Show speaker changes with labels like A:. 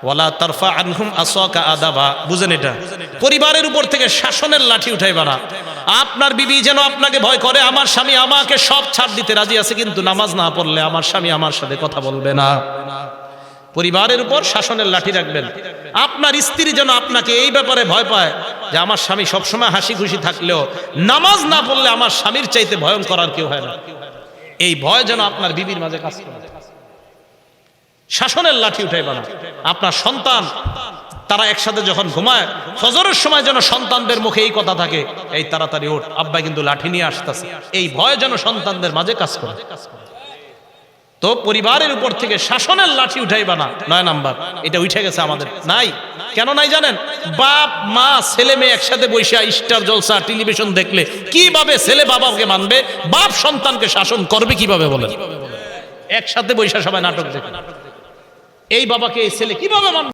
A: ওয়ালা তারফা আনহুম আসাকা আদাবা। বুঝেন এটা? পরিবারের উপর থেকে শাসনের লাঠি উঠাইবা না। আপনার বিবি যেন আপনাকে ভয় করে, আমার স্বামী আমাকে সব ছাড় দিতে রাজি আছে, কিন্তু নামাজ না পড়লে আমার স্বামী আমার সাথে কথা বলবে না। পরিবারের উপর শাসনের লাঠি রাখবেন। আপনার স্ত্রী যেন আপনাকে এই ব্যাপারে ভয় পায় যে আমার স্বামী সবসময় হাসি খুশি থাকলেও নামাজ না পড়লে আমার স্বামীর চাইতে ভয়ঙ্কর আর কেউ হয় না। এই ভয় যেন আপনার বিবির মাঝে কাজ করে। শাসনের লাঠি উঠাইবা না। আপনার সন্তান তারা একসাথে যখন ঘুমায়, ফজরের সময় যেন সন্তানদের মুখে এই কথা থাকে, এই তাড়াতাড়ি ওঠ, আব্বা কিন্তু লাঠি নিয়ে আসতেছে। এই ভয় যেন সন্তানদের মাঝে কাজ করে। তো পরিবারের উপর থেকে শাসনের লাঠি উঠাইবা না। 9 নাম্বার, এটা উঠে গেছে আমাদের, নাই। কেন নাই জানেন? বাপ মা ছেলে মেয়ে একসাথে বসে স্টার জলসা টেলিভিশন দেখলে কিভাবে ছেলে বাবাকে মানবে? বাপ সন্তানকে শাসন করবে কিভাবে বলেন? একসাথে বসে সবাই নাটক দেখে এই বাবাকে এই ছেলে কিভাবে মানবে?